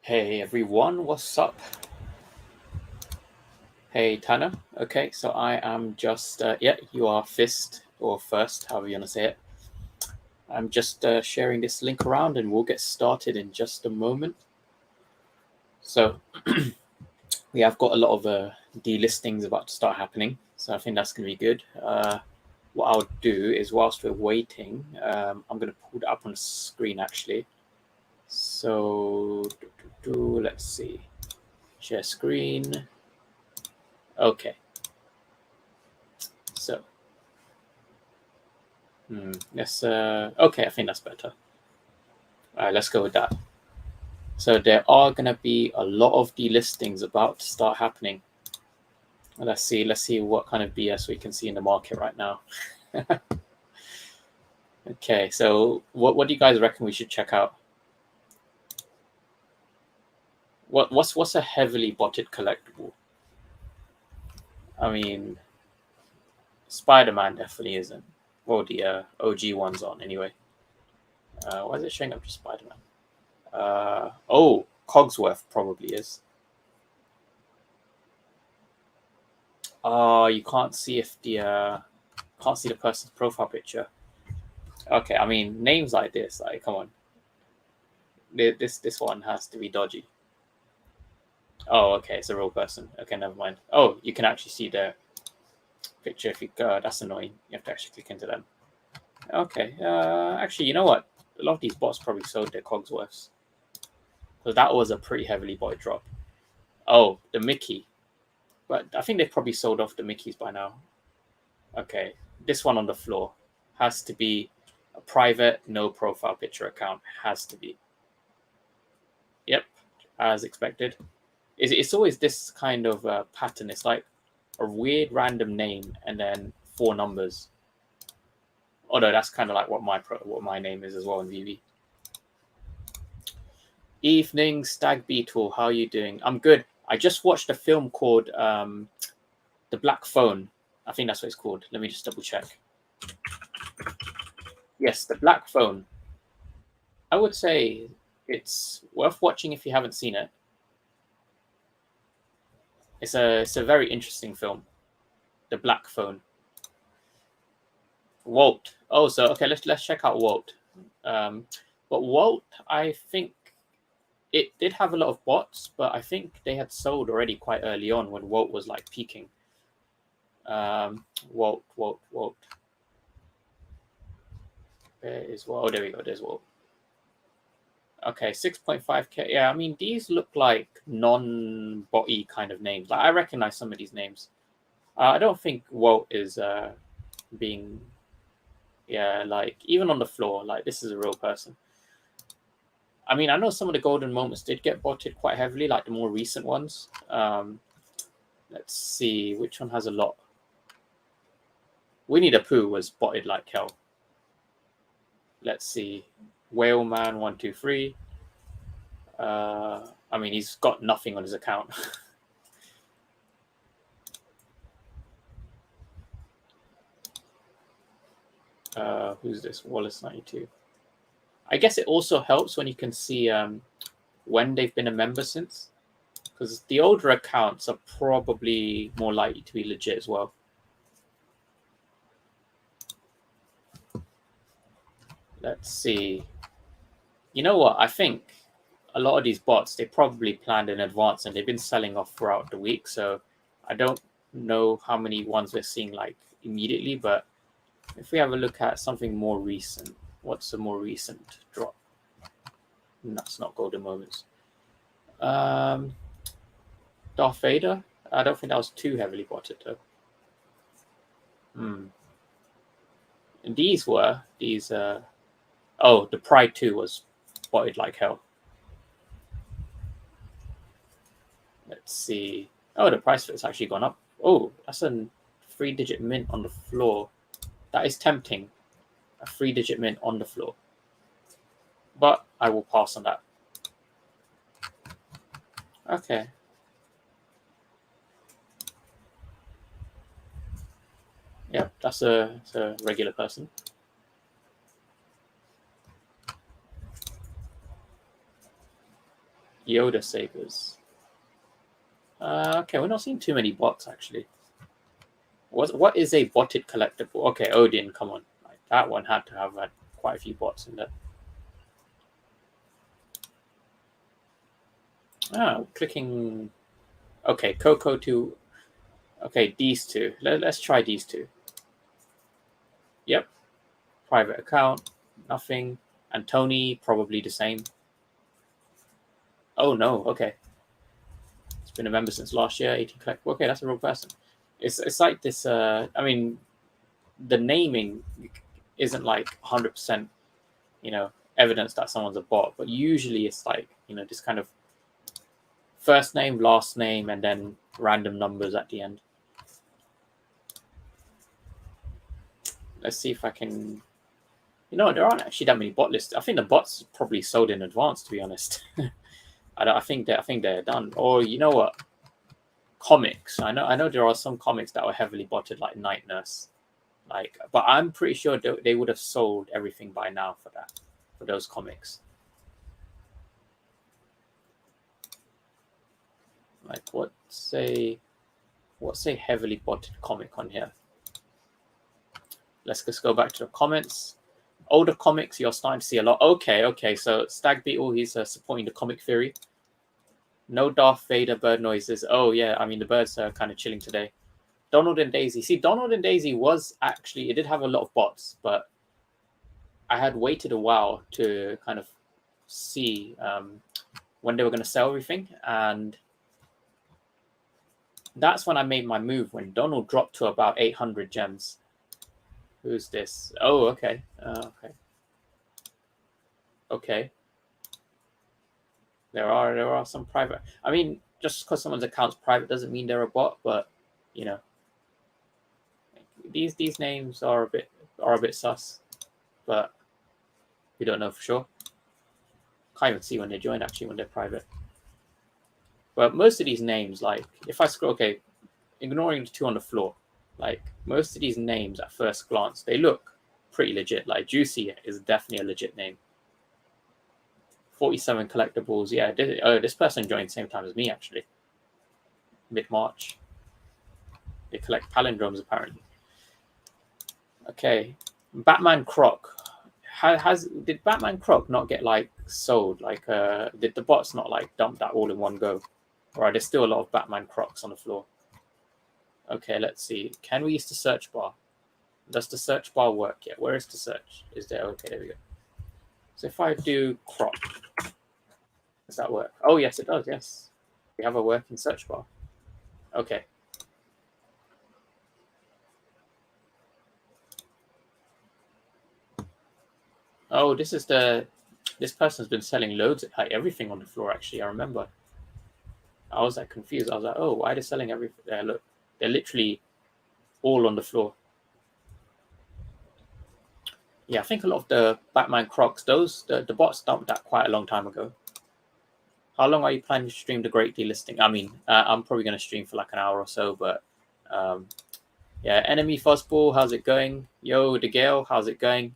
Hey everyone, what's up? Hey Tanner. Okay, so I am just you are first, however you want to say it. I'm just sharing this link around, and we'll get started in just a moment. So we have got a lot of delistings about to start happening, so I think that's going to be good. What I'll do is, whilst we're waiting, I'm going to pull it up on the screen actually. So let's see, share screen. Okay. So, let's, okay, I think that's better. All right, let's go with that. So there are going to be a lot of delistings about to start happening. Let's see what kind of BS we can see in the market right now. Okay, so what do you guys reckon we should check out? What's a heavily botted collectible? I mean, Spider-Man definitely isn't. Well, the OG one's on anyway. Why is it showing up just Spider-Man? Oh, Cogsworth probably is. You can't see if the can't see the person's profile picture. Okay, I mean names like this, like come on, this one has to be dodgy. Oh, okay, it's a real person. Okay, never mind. Oh, you can actually see their picture if you go. That's annoying. You have to actually click into them. Okay, actually, you know what? A lot of these bots probably sold their Cogsworths. So that was a pretty heavily bought drop. Oh, the Mickey. But I think they've probably sold off the Mickeys by now. Okay, this one on the floor has to be a private, no profile picture account. Has to be. Yep, as expected. It's always this kind of pattern. It's like a weird random name and then 4 numbers. Although that's kind of like what my name is as well in VV. Evening, Stag Beetle. How are you doing? I'm good. I just watched a film called The Black Phone. I think that's what it's called. Let me just double check. Yes, The Black Phone. I would say it's worth watching if you haven't seen it. It's a very interesting film. The Black Phone. Walt. Oh, so okay, let's check out Walt. But Walt, I think it did have a lot of bots, but I think they had sold already quite early on when Walt was like peaking. Walt. Where is Walt? Oh, there we go. There's Walt. Okay, 6.5K. Yeah, I mean, these look like non-bot-y kind of names. Like, I recognize some of these names. I don't think Walt is being, yeah, like, even on the floor, like, this is a real person. I mean, I know some of the golden moments did get botted quite heavily, like the more recent ones. Let's see, which one has a lot? Winnie the Pooh was botted like hell. Let's see. Whale Man 123. I mean, he's got nothing on his account. Who's this? Wallace 92. I guess it also helps when you can see when they've been a member since, because the older accounts are probably more likely to be legit as well. Let's see. You know what? I think a lot of these bots, they probably planned in advance and they've been selling off throughout the week. So I don't know how many ones we're seeing like immediately, but if we have a look at something more recent, what's a more recent drop? That's not golden moments. Darth Vader. I don't think that was too heavily botted though. And these were these. Oh, the Pride 2 was botted like hell. Let's see. Oh, the price of it's actually gone up. Oh, that's a 3-digit mint on the floor. That is tempting. A 3-digit mint on the floor. But I will pass on that. Okay. Yep, that's a regular person. Yoda Sabers. Okay, we're not seeing too many bots actually. What is a botted collectible? Okay, Odin, come on. Like, that one had to have had quite a few bots in there. Clicking. Okay, Coco 2. Okay, these two. Let's try these two. Yep. Private account. Nothing. And Tony, probably the same. Oh, no. Okay. It's been a member since last year. 18 collect. Okay, that's a real person. It's like this. I mean, the naming isn't like 100%, evidence that someone's a bot, but usually it's like, this kind of first name, last name, and then random numbers at the end. Let's see if I can. There aren't actually that many bot lists. I think the bots probably sold in advance, to be honest. I think they're done. Or you know what? Comics. I know there are some comics that were heavily botted, like Night Nurse. But I'm pretty sure they would have sold everything by now for those comics. Like what's a heavily botted comic on here? Let's just go back to the comments. Older comics, you're starting to see a lot. Okay. So Stag Beetle, he's supporting the comic theory. No Darth Vader bird noises. Oh yeah, I mean the birds are kind of chilling today. Donald and Daisy. See, Donald and Daisy it did have a lot of bots, but I had waited a while to kind of see when they were going to sell everything, and that's when I made my move. When Donald dropped to about 800 gems. Who's this? Oh, okay. Okay. There are some private. I mean, just because someone's account's private doesn't mean they're a bot, but these names are a bit sus, but we don't know for sure. Can't even see when they join actually when they're private. But most of these names, like if I scroll, okay, ignoring the two on the floor, like most of these names at first glance, they look pretty legit. Like Juicy is definitely a legit name. 47 collectibles. Yeah, this person joined the same time as me actually. Mid-March. They collect palindromes apparently. Okay, Batman Croc. Did Batman Croc not get like sold? Like, did the bots not like dump that all in one go? Or are there still a lot of Batman Crocs on the floor? Okay, let's see. Can we use the search bar? Does the search bar work yet? Where is the search? Is there? Okay, there we go. So if I do Croc, does that work? Oh yes, it does. Yes, we have a working search bar. Okay. Oh, this person's been selling loads of like everything on the floor. Actually, I remember. I was like confused. I was like, oh, why are they selling everything? Look, they're literally all on the floor. Yeah, I think a lot of the Batman Crocs, the bots dumped that quite a long time ago. How long are you planning to stream the Great Delisting? I mean, I'm probably going to stream for like an hour or so, but yeah, Enemy Fuzzball, how's it going? Yo, the Gale, how's it going?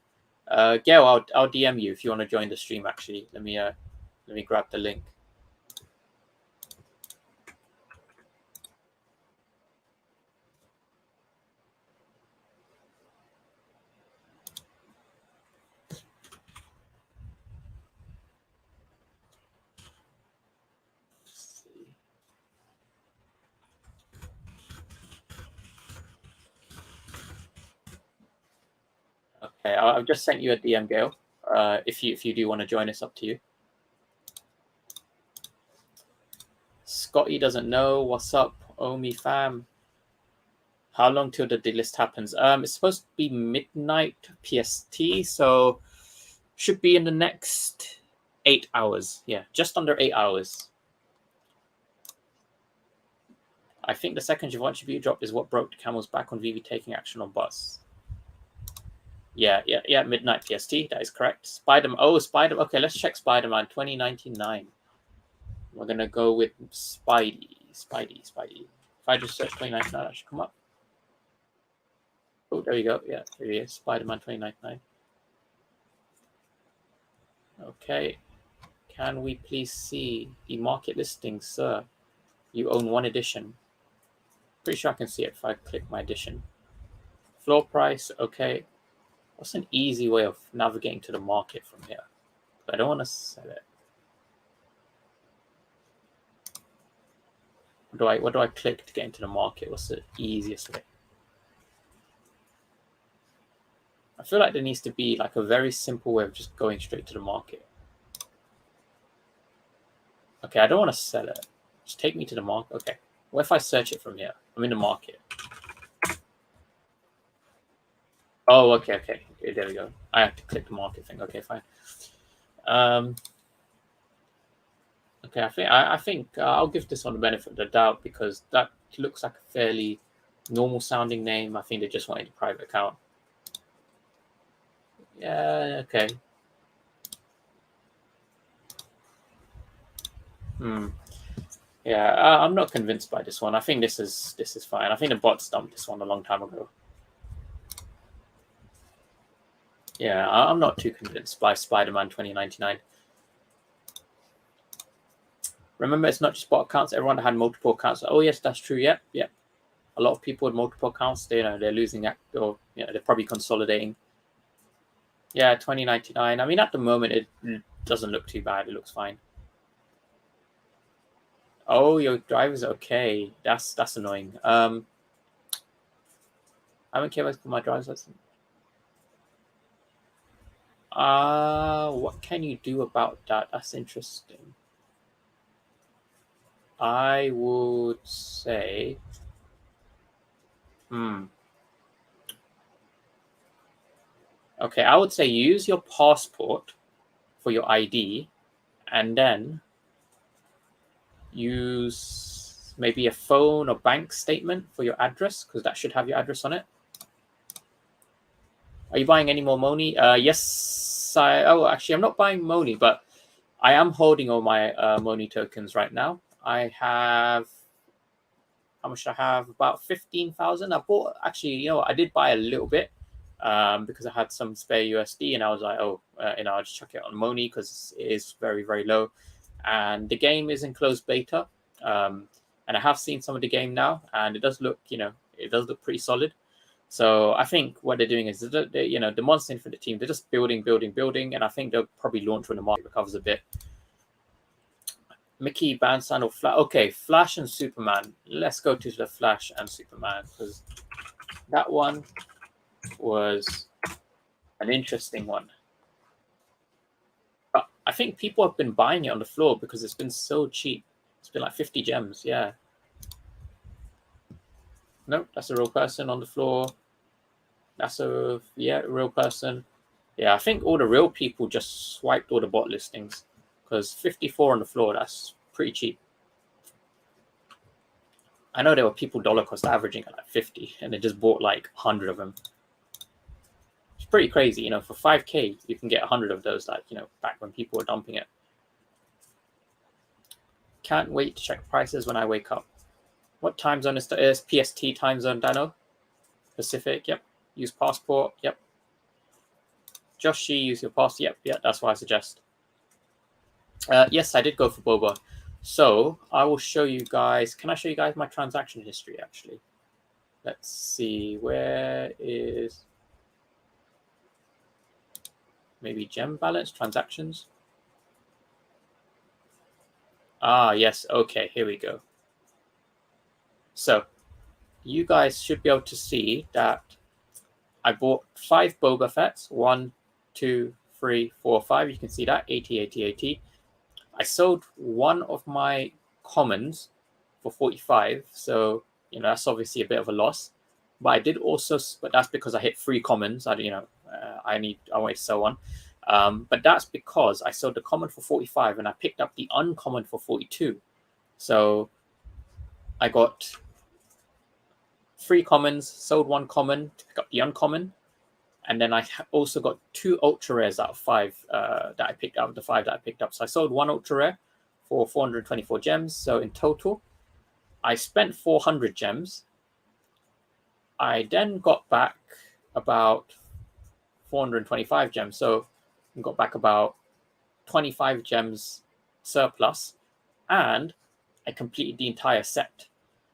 Gail, I'll DM you if you want to join the stream. Actually, let me grab the link. Okay, I've just sent you a DM, Gail. If you do want to join us, up to you. Scotty doesn't know. What's up, Omi fam? How long till the delist happens? It's supposed to be midnight PST, so should be in the next 8 hours. Yeah, just under 8 hours. I think the second Givenchy drop is what broke the camel's back on VeVe taking action on bots. Yeah, midnight PST. That is correct. Spider-Man. Okay, let's check Spider-Man 2099. We're gonna go with Spidey. If I just search 2099, that should come up. Oh, there you go. Yeah, there he is. Spider-Man 2099. Okay. Can we please see the market listing, sir? You own 1 edition. Pretty sure I can see it if I click my edition. Floor price, okay. What's an easy way of navigating to the market from here? I don't want to sell it. What do I click to get into the market? What's the easiest way? I feel like there needs to be like a very simple way of just going straight to the market. Okay, I don't want to sell it. Just take me to the market. Okay. What if I search it from here? I'm in the market. Oh, okay. There we go. I have to click the market thing. Okay, fine. Okay, I think I'll give this one the benefit of the doubt because that looks like a fairly normal sounding name. I think they just wanted a private account. Yeah, okay. Yeah, I'm not convinced by this one. I think this is fine. I think the bot dumped this one a long time ago. Yeah, I'm not too convinced by Spider-Man 2099. Remember, it's not just bot accounts. Everyone had multiple accounts. Oh, yes, that's true. Yep. A lot of people with multiple accounts, they're losing that, or they're probably consolidating. Yeah, 2099. I mean, at the moment, it doesn't look too bad. It looks fine. Oh, your driver's okay. That's annoying. I don't care about my driver's license. What can you do about that? That's interesting. I would say, okay, I would say use your passport for your ID, and then use maybe a phone or bank statement for your address, because that should have your address on it. Are you buying any more Moni? Yes. Actually, I'm not buying Moni, but I am holding all my Moni tokens right now. I have, how much do I have? About 15,000. I bought, actually, I did buy a little bit because I had some spare USD, and I was like, I'll just chuck it on Moni because it is very, very low. And the game is in closed beta. And I have seen some of the game now, and it does look, it does look pretty solid. So I think what they're doing is, the Monster Infinite team, they're just building, and I think they'll probably launch when the market recovers a bit. Mickey, Bandstand, or Flash? Okay, Flash and Superman. Let's go to the Flash and Superman, because that one was an interesting one. But I think people have been buying it on the floor because it's been so cheap. It's been like 50 gems, yeah. Nope, that's a real person on the floor. That's a real person. Yeah, I think all the real people just swiped all the bot listings because 54 on the floor, that's pretty cheap. I know there were people dollar cost averaging at like 50 and they just bought like 100 of them. It's pretty crazy, for 5K, you can get 100 of those, like, back when people were dumping it. Can't wait to check prices when I wake up. What time zone is PST time zone, Dano? Pacific, yep. Use passport, yep. Joshi, use your passport, yep, that's what I suggest. Yes, I did go for boba. So I will show you guys. Can I show you guys my transaction history, actually? Let's see. Where is maybe gem balance transactions? Yes. Okay, here we go. So you guys should be able to see that I bought 5 Boba Fett's. 1, 2, 3, 4, 5. You can see that 80, 80, 80. I sold one of my commons for 45, so that's obviously a bit of a loss. But I did also, but that's because I hit 3 commons. I wanted to sell one, but that's because I sold the common for 45 and I picked up the uncommon for 42. So I got 3 commons, sold 1 common to pick up the uncommon. And then I also got 2 ultra rares out of 5 that I picked up, the 5 that I picked up. So I sold 1 ultra rare for 424 gems. So in total, I spent 400 gems. I then got back about 425 gems. So I got back about 25 gems surplus, and I completed the entire set.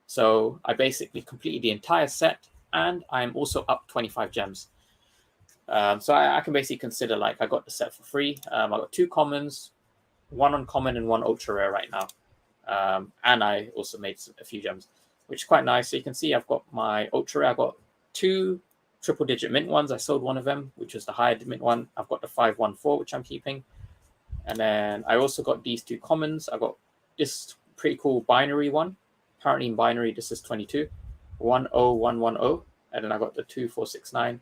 So I basically completed the entire set, and I'm also up 25 gems. So I can basically consider like I got the set for free. I got 2 commons, 1 uncommon and 1 ultra rare right now. And I also made a few gems, which is quite nice. So you can see I've got my ultra rare. I've got 2 triple digit mint ones. I sold one of them, which was the higher mint one. I've got the 514, which I'm keeping. And then I also got these 2 commons. I got this pretty cool binary one. Apparently in binary, this is 22. 10110. And then I got the 2469.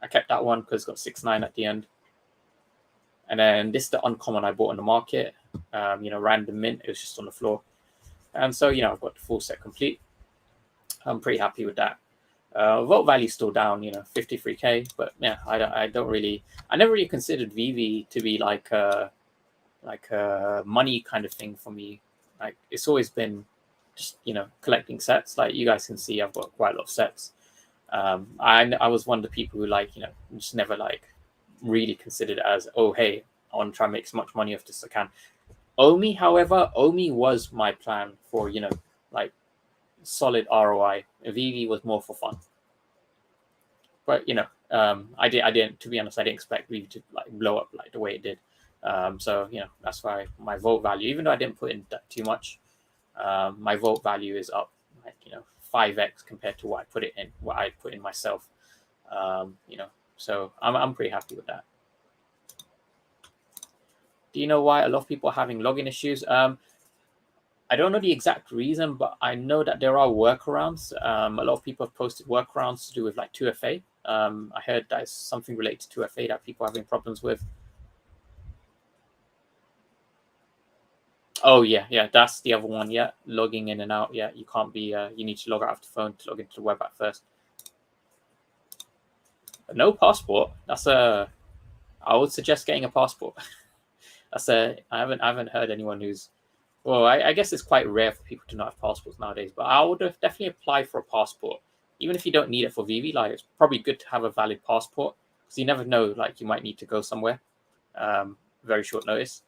I kept that one because it's got 69 at the end. And then this is the uncommon I bought on the market. Random mint. It was just on the floor. And so, I've got the full set complete. I'm pretty happy with that. Vote value still down, 53k. But yeah, I never really considered VeVe to be like a money kind of thing for me. Like it's always been just collecting sets. Like you guys can see, I've got quite a lot of sets. I was one of the people who just never really considered it as, oh hey, I want to try and make as much money off this as I can. Omi was my plan for solid ROI. VeVe was more for fun. But I didn't, to be honest, I didn't expect VeVe to blow up the way it did. So that's why my vote value, even though I didn't put in too much, my vote value is up 5x compared to what I put in myself. So I'm pretty happy with that. Do you know why a lot of people are having login issues? I don't know the exact reason, but I know that there are workarounds. A lot of people have posted workarounds to do with 2FA. I heard that is something related to 2FA that people are having problems with. Oh yeah, that's the other one. Yeah, logging in and out. Yeah, you can't be. You need to log out of the phone to log into the web app first. But no passport. I would suggest getting a passport. I haven't heard anyone who's. Well, I guess it's quite rare for people to not have passports nowadays. But I would definitely apply for a passport, even if you don't need it for VeVe. It's probably good to have a valid passport because you never know. You might need to go somewhere, very short notice.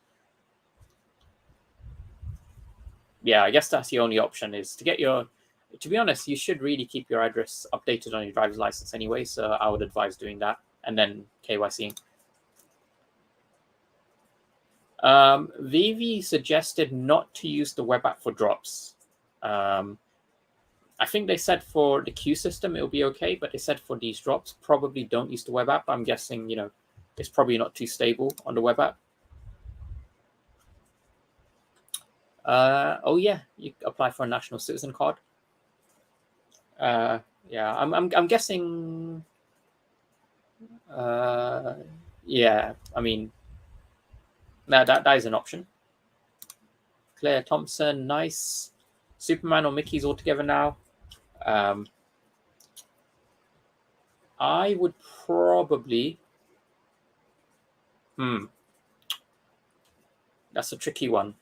Yeah, I guess that's the only option is to get your. To be honest, you should really keep your address updated on your driver's license anyway. So I would advise doing that and then KYCing. VeVe suggested not to use the web app for drops. I think they said for the queue system it'll be okay, but they said for these drops probably don't use the web app. I'm guessing it's probably not too stable on the web app. Oh yeah, you apply for a national citizen card. Yeah, I'm guessing. Yeah, I mean, that is an option. Claire Thompson, nice. Superman or Mickey's all together now. I would probably. That's a tricky one.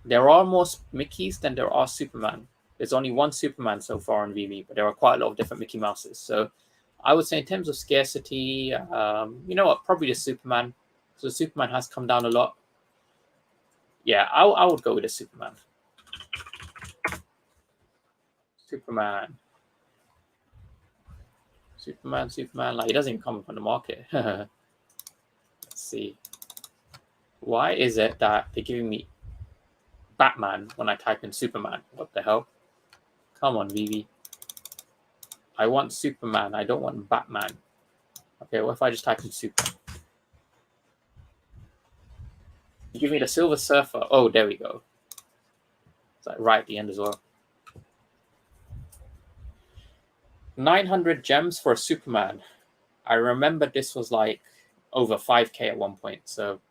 There are more Mickeys than there are Superman. There's only one Superman so far on VeVe, but there are quite a lot of different Mickey Mouses. So I would say in terms of scarcity, you know what, probably the Superman. So Superman has come down a lot. Yeah, I would go with the Superman. Superman. He doesn't even come up on the market. Let's see. Why is it that they're giving me Batman when I type in Superman? What the hell? Come on, VeVe. I want Superman. I don't want Batman. Okay, what if I just type in Superman? You give me the Silver Surfer. Oh, there we go. It's right at the end as well. 900 gems for a Superman. I remember this was over 5k at one point. So,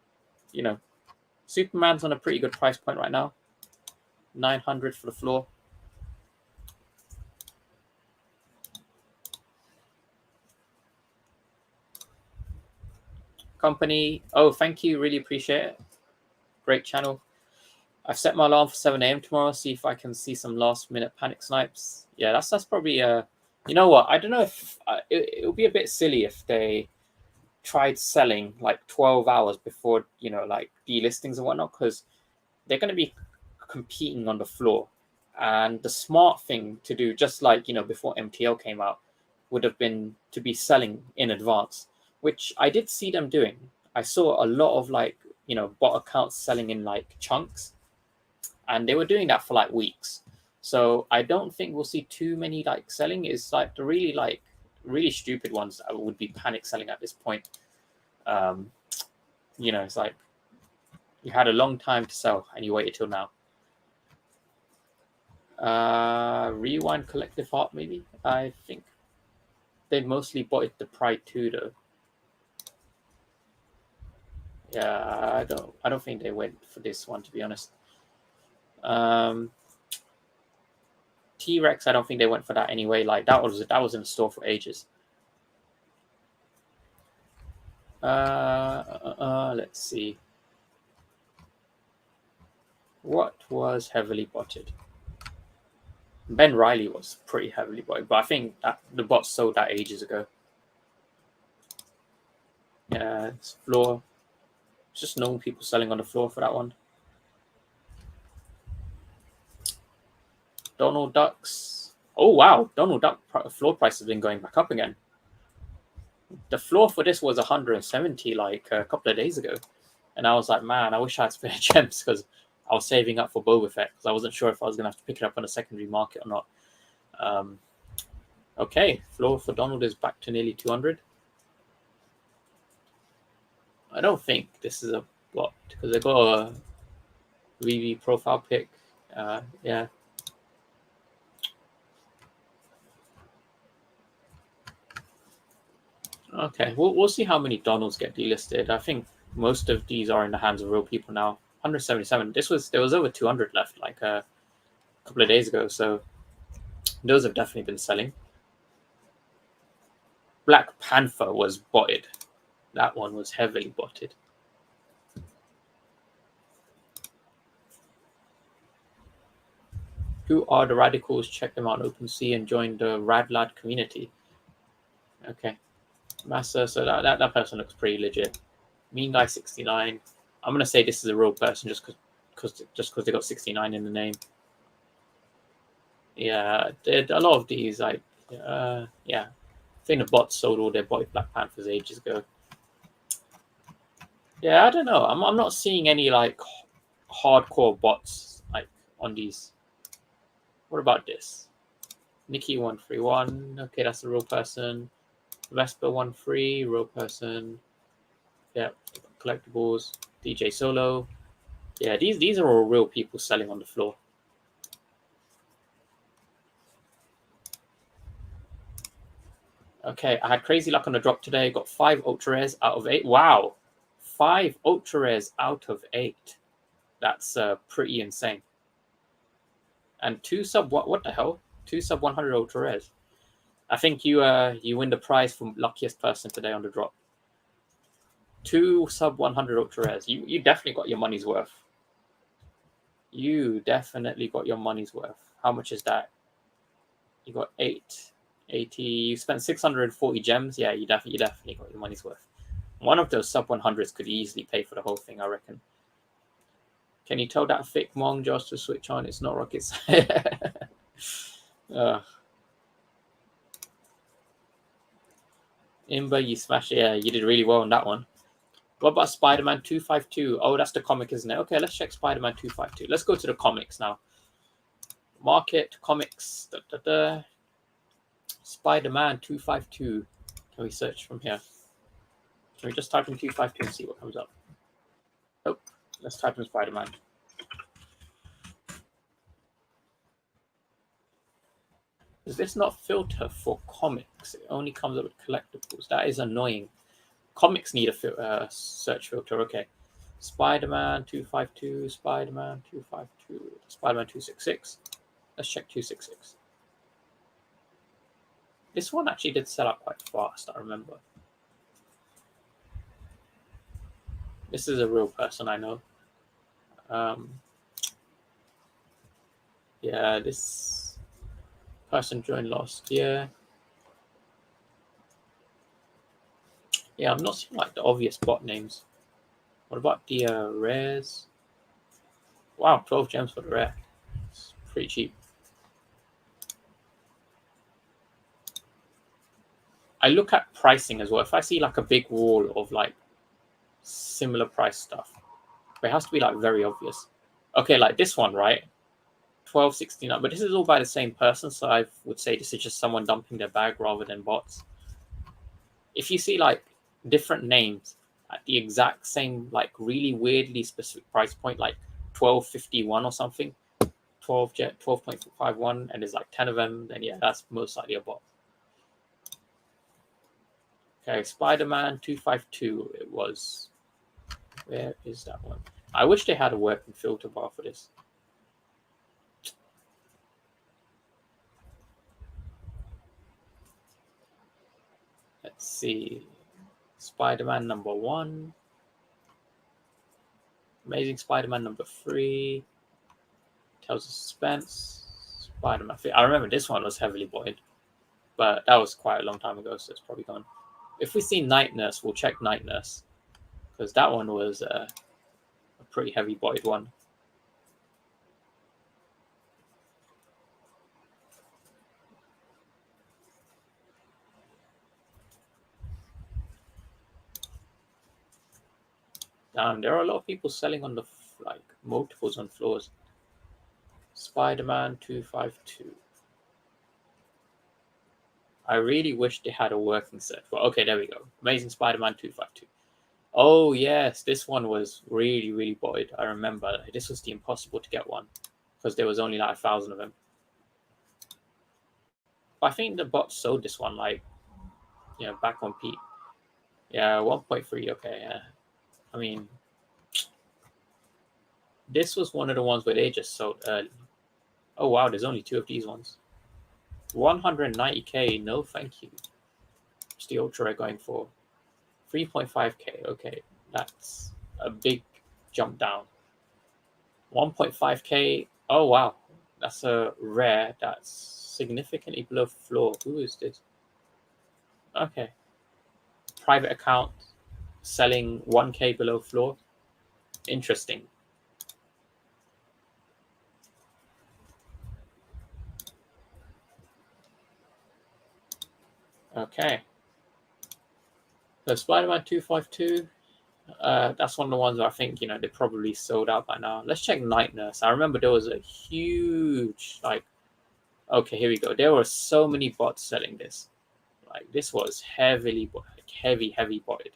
Superman's on a pretty good price point right now. 900 for the floor. Company. Oh, thank you. Really appreciate it. Great channel. I've set my alarm for 7 a.m. tomorrow. See if I can see some last minute panic snipes. Yeah, that's probably you know what? I don't know if it would be a bit silly if they tried selling like 12 hours before, you know, like delistings and whatnot, because they're going to be competing on the floor. And the smart thing to do, just like, you know, before MTL came out, would have been to be selling in advance, which I did see them doing. I saw a lot of like, you know, bot accounts selling in like chunks, and they were doing that for like weeks. So I don't think we'll see too many like selling. It's like the really stupid ones that would be panic selling at this point. Um, you know, it's like you had a long time to sell and you waited till now. Rewind Collective Heart, maybe. I think they mostly bought it the Pride 2 though. Yeah, I don't think they went for this one, to be honest. T-Rex, I don't think they went for that anyway. Like that was in the store for ages. Let's see. What was heavily botted? Ben Riley was pretty heavily botted, but I think that the bot sold that ages ago. Yeah, it's floor. It's just normal people selling on the floor for that one. Donald Ducks. Oh wow, Donald Duck floor price has been going back up again. The floor for this was 170 like a couple of days ago, and I was like, man, I wish I had spare gems because I was saving up for Boba Fett because I wasn't sure if I was gonna have to pick it up on a secondary market or not. Okay, floor for Donald is back to nearly 200. I don't think this is a bot because they got a VeVe profile pic. Yeah. Okay, we'll see how many Donalds get delisted. I think most of these are in the hands of real people now. 177. There was over 200 left like a couple of days ago, so those have definitely been selling. Black Panther was botted. That one was heavily botted. Who are the radicals? Check them out on OpenSea and join the Radlad community. Okay. Massa, so that person looks pretty legit. Mean Guy 69. I'm gonna say this is a real person just because they got 69 in the name. Yeah, a lot of these yeah. I think the bots sold all their botted Black Panthers ages ago. Yeah, I don't know. I'm not seeing any like hardcore bots like on these. What about this? Nikki 131. Okay, that's a real person. Vespa 13, real person. Yeah, Collectibles. DJ Solo. Yeah, these are all real people selling on the floor. Okay, I had crazy luck on the drop today. Got 5 ultra rares out of 8. Wow, 5 ultra rares out of 8. That's pretty insane. And 2 sub what the hell? 2 sub 100 ultra rares. I think you win the prize for luckiest person today on the drop. 2 sub 100 ultra rares. You definitely got your money's worth. You definitely got your money's worth. How much is that? You got 80. You spent 640 gems. Yeah, you definitely got your money's worth. One of those sub 100s could easily pay for the whole thing, I reckon. Can you tell that fake Mong just to switch on? It's not rocket science. Imber, you smashed it. Yeah, you did really well on that one. What about Spider-Man 252? Oh, that's the comic, isn't it? Okay, let's check Spider-Man 252. Let's go to the comics now. Market, comics. Spider-Man 252. Can we search from here? Can we just type in 252 and see what comes up? Nope. Let's type in Spider-Man. Does this not filter for comics? It only comes up with collectibles. That is annoying. Comics need a search filter. Okay. Spider-Man 252, Spider-Man 252, Spider-Man 266. Let's check 266. This one actually did sell out quite fast, I remember. This is a real person I know. Yeah, this person joined last year. Yeah, I'm not seeing like the obvious bot names. What about the rares? Wow, 12 gems for the rare. It's pretty cheap. I look at pricing as well. If I see like a big wall of like similar price stuff, it has to be like very obvious. Okay, like this one, right? 12.69, but this is all by the same person, so I would say this is just someone dumping their bag rather than bots. If you see like different names at the exact same, like really weirdly specific price point, like 12.51 or something, 12.51, and there's like 10 of them, then yeah, that's most likely a bot. Okay, Spider-Man 252, it was. Where is that one? I wish they had a working filter bar for this. Let's see. Spider-Man number 1. Amazing Spider-Man number 3. Tales of Suspense. Spider-Man 3. I remember this one was heavily botted, but that was quite a long time ago, so it's probably gone. If we see Night Nurse, we'll check Night Nurse, because that one was a pretty heavy botted one. Damn, there are a lot of people selling on the like multiples on floors. Spider-Man 252. I really wish they had a working set. Well, okay, there we go. Amazing Spider-Man 252. Oh yes, this one was really, really botted. I remember this was the impossible to get one because there was only like 1,000 of them. But I think the bot sold this one like, back on peak. Yeah, 1.3. Okay, yeah. I mean, this was one of the ones where they just sold early. Oh wow, there's only 2 of these ones. 190k, no thank you. It's the ultra rare going for 3.5k. Okay, that's a big jump down. 1.5k. Oh wow, that's a rare. That's significantly below floor. Who is this? Okay, private account selling 1k below floor. Interesting. Okay. So Spider-Man 252. That's one of the ones I think they probably sold out by now. Let's check Night Nurse. I remember there was a huge Okay, here we go. There were so many bots selling this. Like this was heavy botted.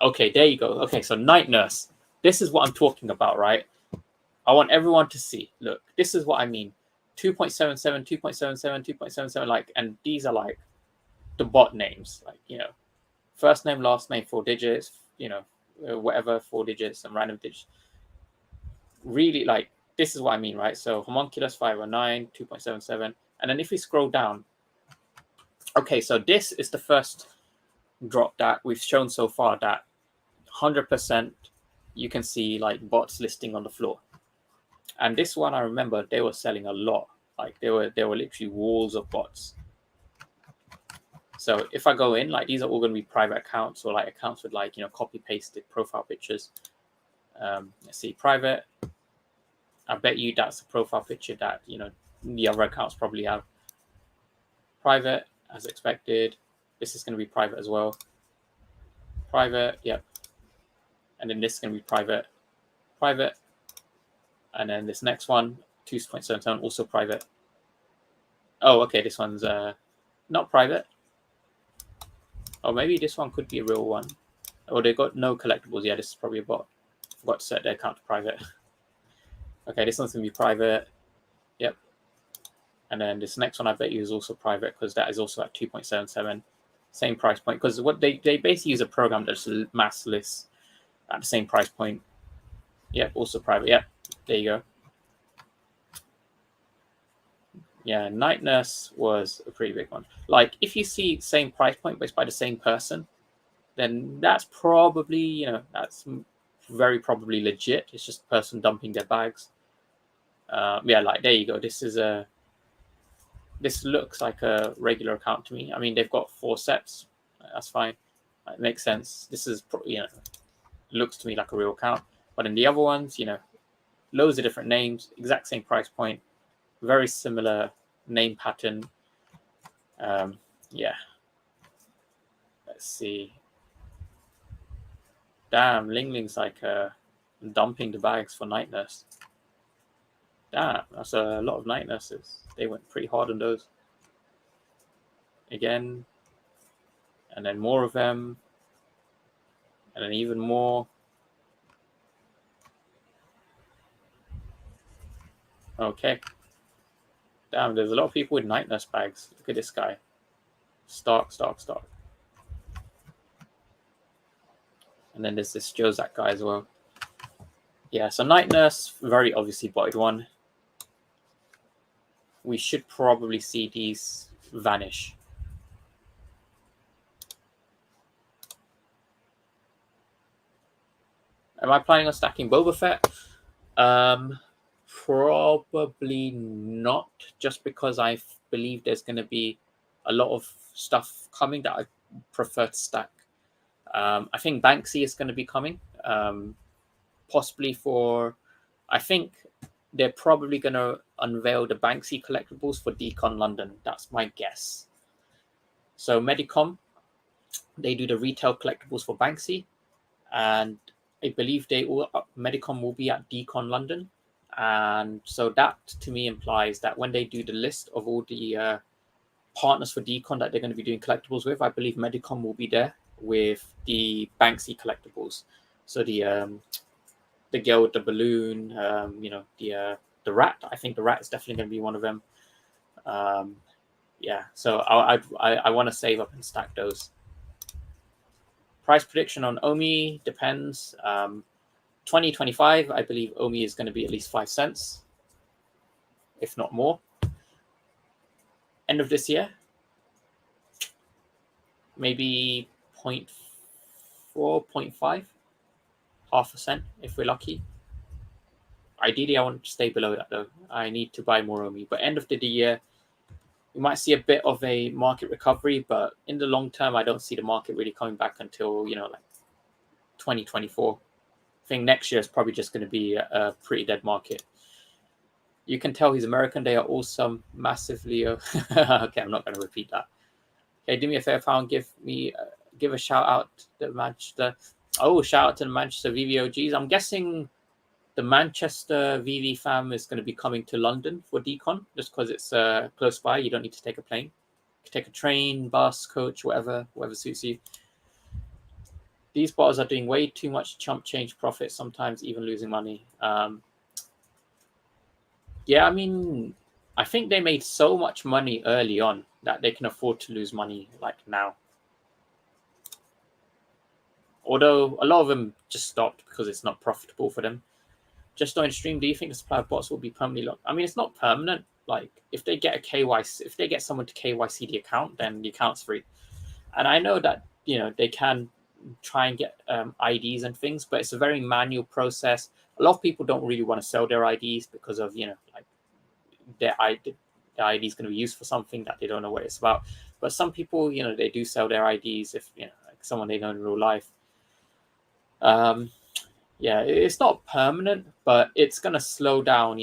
Okay, there you go. Okay, so Night Nurse. This is what I'm talking about, right? I want everyone to see. Look, this is what I mean. 2.77, 2.77, 2.77, and these are like the bot names. First name, last name, 4 digits, whatever, 4 digits, some random digits. Really, this is what I mean, right? So Homunculus 509, 2.77. And then if we scroll down, okay, so this is the first drop that we've shown so far that 100% you can see bots listing on the floor. And this one, I remember they were selling a lot. There were literally walls of bots. So if I go in, these are all going to be private accounts or accounts with copy pasted profile pictures. Let's see, private. I bet you that's a profile picture that the other accounts probably have. Private, as expected. This is going to be private as well. Private, yep. And then this is going to be private. Private. And then this next one, 2.77, also private. Oh, okay, this one's not private. Oh, maybe this one could be a real one. Oh, they got no collectibles. Yeah, this is probably a bot. Forgot to set their account to private. Okay, this one's going to be private. Yep. And then this next one, I bet you, is also private because that is also at 2.77. Same price point. Because what they basically use a program that's mass lists at the same price point. Yep, also private. Yep, there you go. Yeah, Night Nurse was a pretty big one. If you see same price point, but it's by the same person, then that's probably, that's very probably legit. It's just a person dumping their bags. Yeah, there you go. This looks like a regular account to me. I mean, they've got 4 sets. That's fine. It makes sense. This is looks to me like a real account. But in the other ones, loads of different names, exact same price point, very similar name pattern. Yeah. Let's see. Damn, Ling Ling's like dumping the bags for Night Nurse. Damn, that's a lot of Night Nurses. They went pretty hard on those. Again, and then more of them, and then even more. Okay. Damn, there's a lot of people with Night Nurse bags. Look at this guy. Stark. And then there's this Jozak guy as well. Yeah, so Night Nurse, very obviously botted one. We should probably see these vanish. Am I planning on stacking Boba Fett? Probably not, just because I believe there's going to be a lot of stuff coming that I prefer to stack. I think Banksy is going to be coming, possibly for. I think they're probably going to unveil the Banksy collectibles for Decon London. That's my guess. So Medicom, they do the retail collectibles for Banksy, and I believe Medicom will be at Decon London. And so that to me implies that when they do the list of all the partners for Decon that they're going to be doing collectibles with, I believe Medicom will be there with the Banksy collectibles. So the girl with the balloon, the rat. I think the rat is definitely going to be one of them. Yeah, so I want to save up and stack those. Price prediction on Omi depends. 2025, I believe Omi is going to be at least 5 cents, if not more. End of this year, maybe 0.4, 0.5, half a cent if we're lucky. Ideally, I want to stay below that though. I need to buy more Omi. But end of the year, we might see a bit of a market recovery, but in the long term, I don't see the market really coming back until, like 2024. I think next year is probably just going to be a pretty dead market. You can tell he's American. They are also massively. Okay, I'm not going to repeat that. Okay, do me a favor, pound. Give a shout out to the Manchester. Oh, shout out to the Manchester VVOGs. I'm guessing the Manchester VV fam is going to be coming to London for Decon just because it's close by. You don't need to take a plane. You can take a train, bus, coach, whatever suits you. These bottles are doing way too much chump change profit, sometimes even losing money. Yeah, I mean, I think they made so much money early on that they can afford to lose money like now. Although a lot of them just stopped because it's not profitable for them. Just on stream, do you think the supply of bots will be permanently locked? I mean, it's not permanent. Like if they get if they get someone to KYC the account, then the account's free. And I know that they can try and get IDs and things, but it's a very manual process. A lot of people don't really want to sell their IDs because of like their ID is going to be used for something that they don't know what it's about. But some people, they do sell their IDs if like someone they know in real life. Yeah, it's not permanent, but it's going to slow down,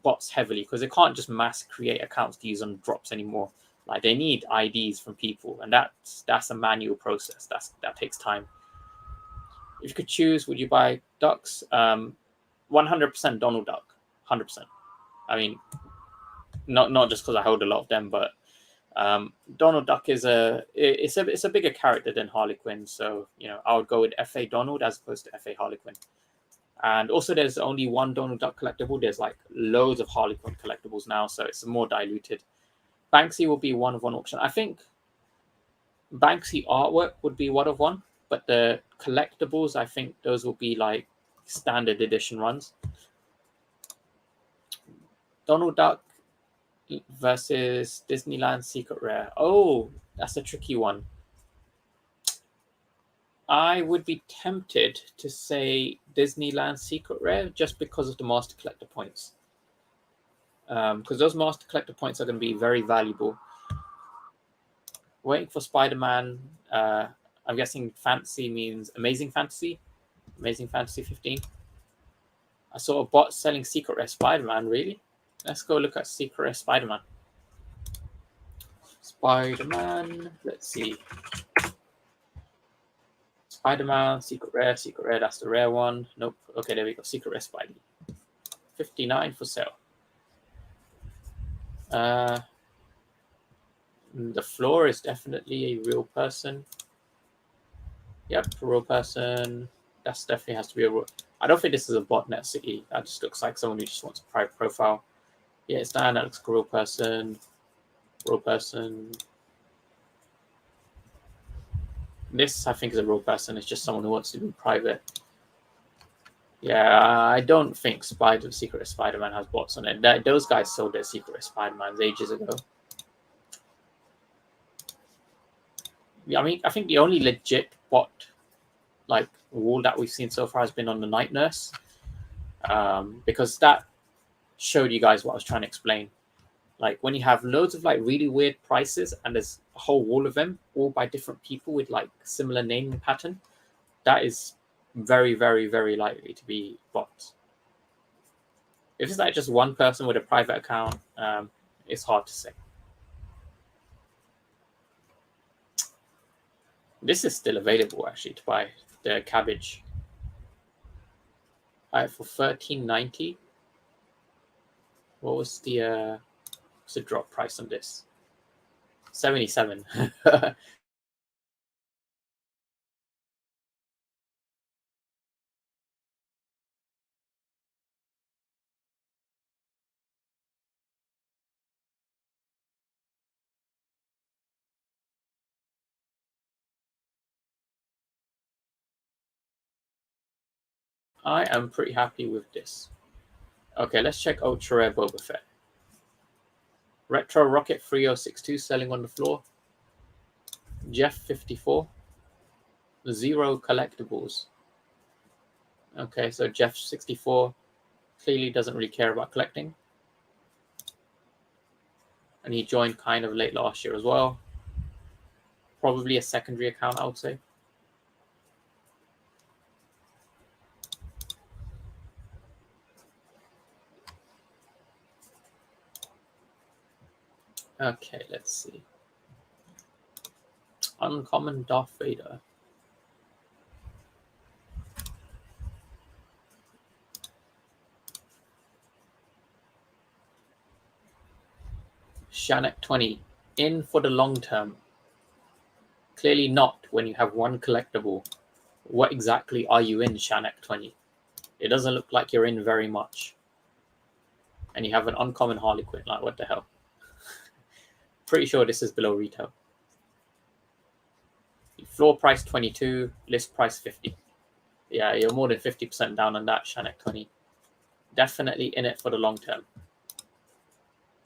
bots heavily because they can't just mass create accounts to use on drops anymore. Like they need IDs from people, and that's a manual process. That takes time. If you could choose, would you buy ducks? 100% Donald Duck, 100%. I mean, not just because I hold a lot of them, but Donald Duck is it's a bigger character than Harley Quinn, so I would go with FA Donald as opposed to FA Harley Quinn. And also, there's only one Donald Duck collectible. There's like loads of Harley Quinn collectibles now, so it's more diluted. Banksy will be one of one auction. I think Banksy artwork would be one of one, but the collectibles, I think those will be like standard edition runs. Donald Duck versus Disneyland Secret Rare. Oh, that's a tricky one. I would be tempted to say Disneyland Secret Rare just because of the Master Collector points. Because those Master Collector points are going to be very valuable. Waiting for Spider-Man. I'm guessing fantasy means Amazing Fantasy. Amazing Fantasy 15. I saw a bot selling Secret Rare Spider-Man, really? Let's go look at Secret Rare Spider-Man. Spider-Man, let's see. Spider-Man, Secret Rare, that's the rare one. Nope. Okay, there we go. Secret Rare Spidey. 59 for sale. The floor is definitely a real person. Yep, a real person. That's definitely has to be a real. I don't think this is a botnet city. That just looks like someone who just wants a private profile. Yeah, it's Dan. That looks like a real person. Real person. This, I think, is a real person. It's just someone who wants to be private. Yeah, I don't think Secret Spider-Man has bots on it. Those guys sold their Secret Spider-Mans ages ago. I mean, I think the only legit bot like wall that we've seen so far has been on the Night Nurse, because that showed you guys what I was trying to explain. Like when you have loads of like really weird prices and there's a whole wall of them, all by different people with like similar naming pattern, that is very, very, very likely to be bots. If it's like just one person with a private account, it's hard to say. This is still available actually to buy, the cabbage. For $13.90. What was the what's the drop price on this? 77. I am pretty happy with this. Okay, let's check Ultra Rare Boba Fett. Retro Rocket 3062 selling on the floor. Jeff 54. Zero collectibles. Okay, so Jeff 64 clearly doesn't really care about collecting. And he joined kind of late last year as well. Probably a secondary account, I would say. Okay, let's see. Uncommon Darth Vader. Shanek 20. In for the long term. Clearly not when you have one collectible. What exactly are you in, Shanek 20? It doesn't look like you're in very much. And you have an uncommon Harlequin. Like, what the hell? Pretty sure this is below retail. Floor price 22, list price 50. Yeah, you're more than 50% down on that, Shanek 20. Definitely in it for the long term.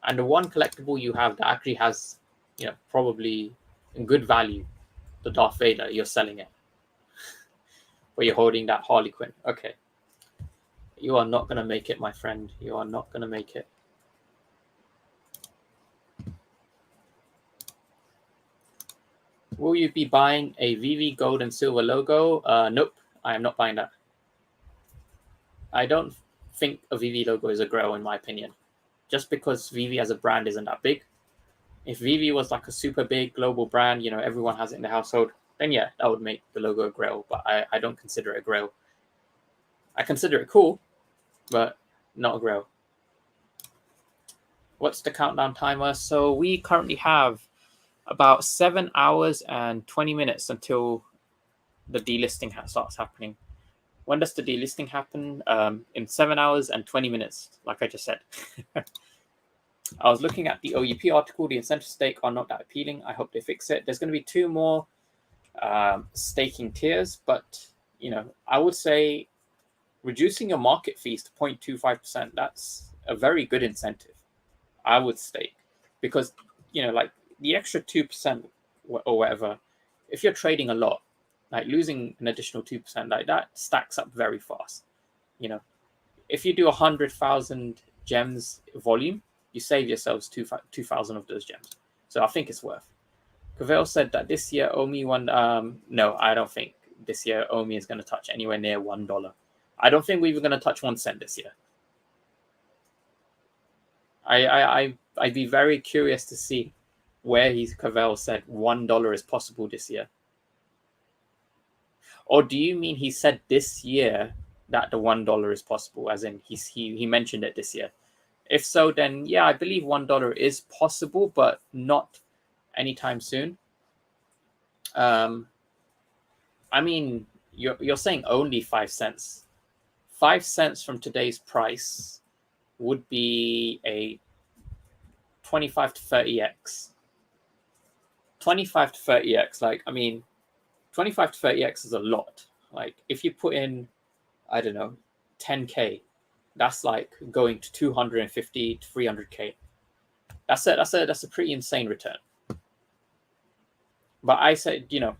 And the one collectible you have that actually has, probably good value, the Darth Vader, you're selling it. But you're holding that Harlequin. Okay. You are not going to make it, my friend. You are not going to make it. Will you be buying a VeVe gold and silver logo? Nope, I am not buying that. I don't think a VeVe logo is a grail, in my opinion. Just because VeVe as a brand isn't that big. If VeVe was like a super big global brand, everyone has it in the household, then yeah, that would make the logo a grail. But I don't consider it a grail. I consider it cool, but not a grail. What's the countdown timer? So we currently have about 7 hours and 20 minutes until the delisting starts happening. When does the delisting happen? In 7 hours and 20 minutes, like I just said. I was looking at the OUP article. The incentive stake are not that appealing. I hope they fix it. There's going to be 2 more staking tiers, but I would say reducing your market fees to 0.25%, that's a very good incentive. I would stake, because like the extra 2% or whatever, if you're trading a lot, like losing an additional 2%, like that stacks up very fast. If you do 100,000 gems volume, you save yourselves 2,000 of those gems. So I think it's worth. Cavell said that this year Omi won. No, I don't think this year Omi is going to touch anywhere near $1. I don't think we're even going to touch 1 cent this year. I'd be very curious to see where Cavell said $1 is possible this year. Or do you mean he said this year that the $1 is possible, as in he mentioned it this year? If so, then yeah, I believe $1 is possible, but not anytime soon. I mean, you're saying only 5 cents. 5 cents from today's price would be a 25 to 30x. 25 to 30x, like, I mean, 25 to 30x is a lot. Like, if you put in, I don't know, 10K, that's like going to 250 to 300K. That's a pretty insane return. But I said, you know,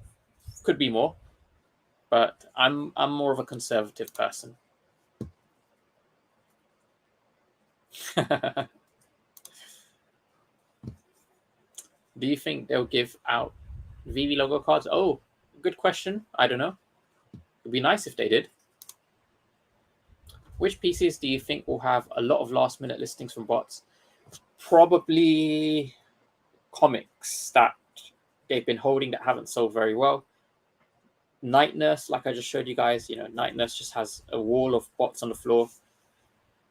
could be more. But I'm more of a conservative person. Do you think they'll give out VeVe logo cards? Oh, good question. I don't know. It'd be nice if they did. Which PCs do you think will have a lot of last-minute listings from bots? Probably comics that they've been holding that haven't sold very well. Night Nurse, like I just showed you guys, you know, Night Nurse just has a wall of bots on the floor.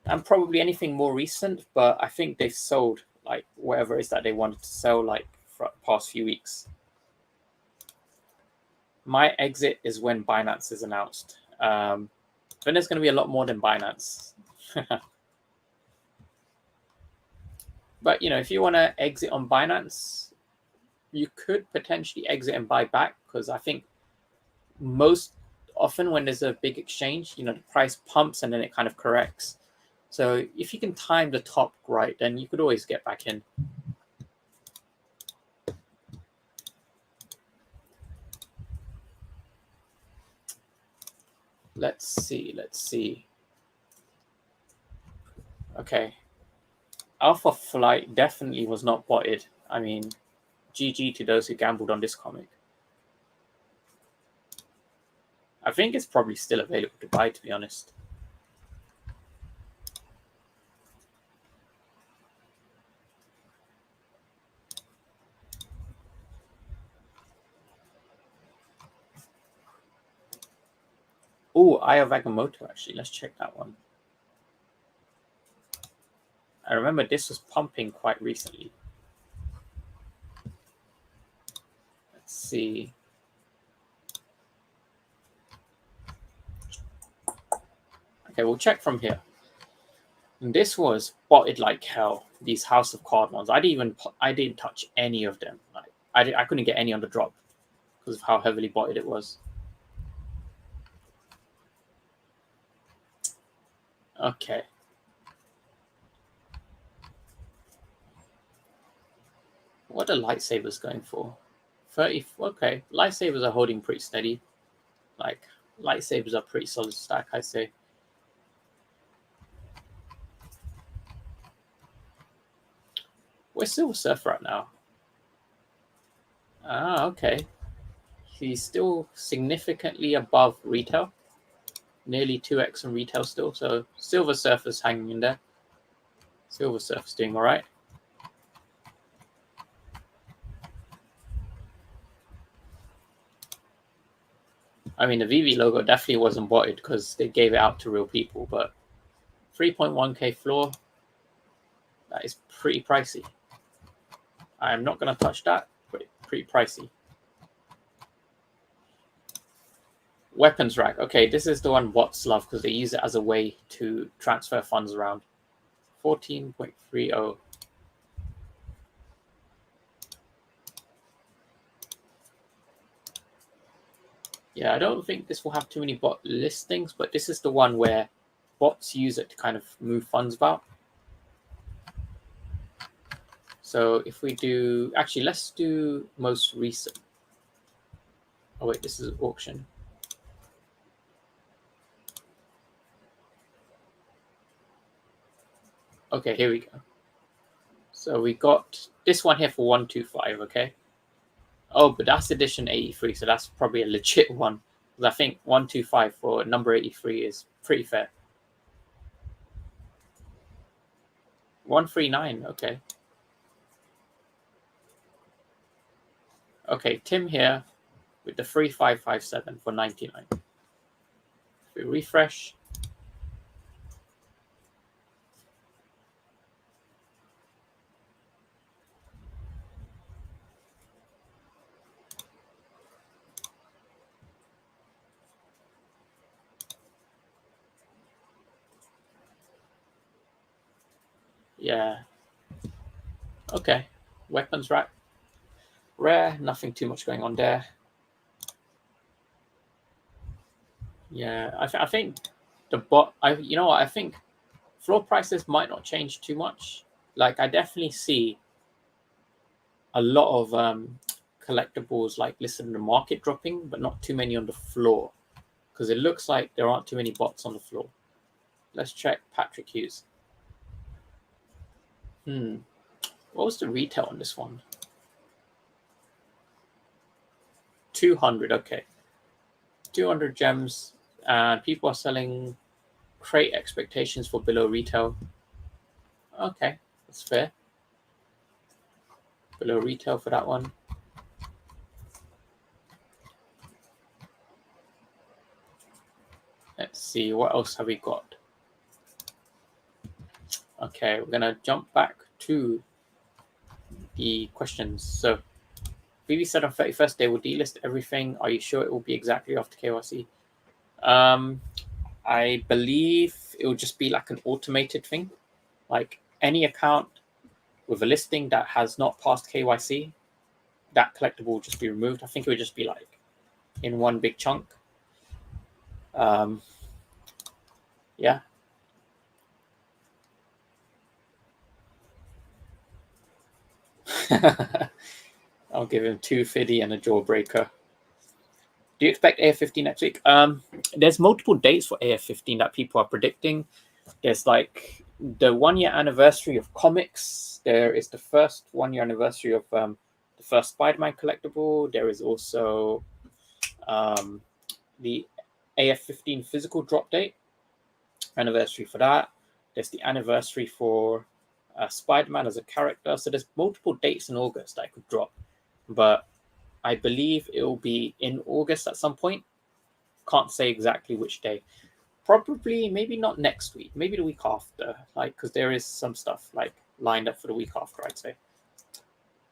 And probably anything more recent, but I think they've sold like whatever it is that they wanted to sell like for the past few weeks. My exit is when Binance is announced. Then there's going to be a lot more than Binance. But, you know, if you want to exit on Binance, you could potentially exit and buy back, because I think most often when there's a big exchange, you know, the price pumps and then it kind of corrects. So if you can time the top right, then you could always get back in. Let's see. Okay. Alpha Flight definitely was not botted. I mean, GG to those who gambled on this comic. I think it's probably still available to buy, to be honest. Oh, Eye of Agamotto, actually. Let's check that one. I remember this was pumping quite recently. Let's see. Okay, we'll check from here. And this was botted like hell. These House of Card ones. I didn't touch any of them. Like, I couldn't get any on the drop because of how heavily botted it was. Okay. What are lightsabers going for? 30. Okay, lightsabers are holding pretty steady. Like, lightsabers are pretty solid stack, I say. Where's Silver Surfer at now? Ah, okay. He's still significantly above retail. Nearly 2x in retail still. So Silver Surfer's hanging in there. Silver Surfer's doing all right. I mean, the VeVe logo definitely wasn't botted because they gave it out to real people, but 3.1K floor, that is pretty pricey. I'm not going to touch that, but pretty pricey. Weapons rack. Okay, this is the one bots love because they use it as a way to transfer funds around. 14.30. Yeah, I don't think this will have too many bot listings, but this is the one where bots use it to kind of move funds about. So if we do, actually, let's do most recent. Oh wait, this is auction. Okay, here we go. So we got this one here for 125, okay? Oh, but that's edition 83, so that's probably a legit one. Because I think 125 for number 83 is pretty fair. 139, okay. Okay, Tim here with the 3557 for 99. If we refresh. Yeah. Okay. Weapons rack. Rare, nothing too much going on there. Yeah, I think the bot. You know what? I think floor prices might not change too much. Like I definitely see a lot of collectibles like listed in the market dropping, but not too many on the floor because it looks like there aren't too many bots on the floor. Let's check Patrick Hughes. What was the retail on this one? 200. Okay, 200 gems, and people are selling crate expectations for below retail. Okay, that's fair. Below retail for that one. Let's see, what else have we got? Okay, we're gonna jump back to the questions. So, VeVe said on 31st they will delist everything. Are you sure it will be exactly after KYC? I believe it will just be like an automated thing. Like any account with a listing that has not passed KYC, that collectible will just be removed. I think it would just be like in one big chunk. Yeah. I'll give him 250 and a jawbreaker. Do you expect AF15 next week? There's multiple dates for AF15 that people are predicting. There's like the 1 year anniversary of comics. There is the first 1 year anniversary of the first Spider-Man collectible. There is also the AF15 physical drop date anniversary for that. There's the anniversary for Spider-Man as a character. So there's multiple dates in August that I could drop, but I believe it will be in August at some point. Can't say exactly which day. Probably, maybe not next week. Maybe the week after. Like, because there is some stuff like lined up for the week after. I'd say.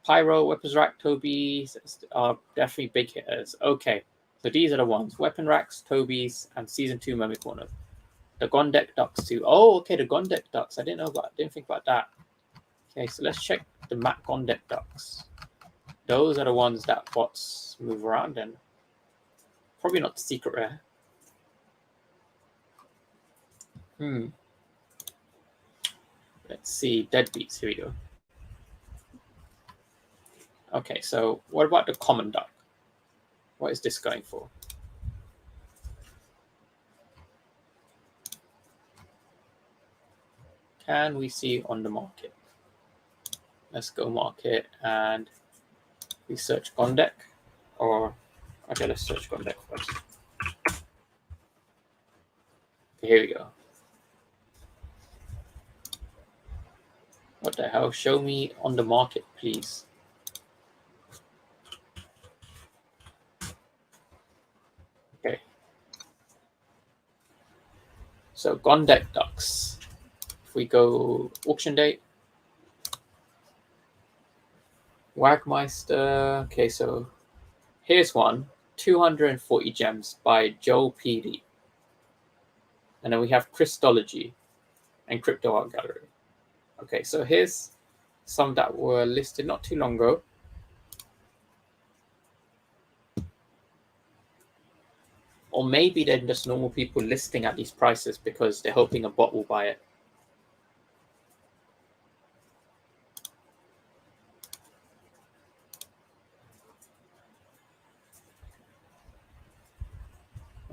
Pyro, Weapons Rack, Toby's are definitely big hitters. Okay, so these are the ones: Weapon Racks, Toby's, and Season 2 Mummy Corner. The Gondek Ducks too. Oh, okay, the Gondek Ducks. I didn't think about that. Okay, so let's check the Matt Gondek Ducks. Those are the ones that bots move around in. Probably not the secret rare. Let's see. Deadbeats. Here we go. Okay, so what about the common duck? What is this going for? Can we see on the market? Let's go market and we search Gondek. Or, okay, let's search Gondek first. Okay, here we go. What the hell? Show me on the market, please. Okay. So Gondek ducks. If we go auction date, Wagmeister. Okay, so here's one: 240 gems by Joel PD. And then we have Christology and Crypto Art Gallery. Okay, so here's some that were listed not too long ago. Or maybe they're just normal people listing at these prices because they're hoping a bot will buy it.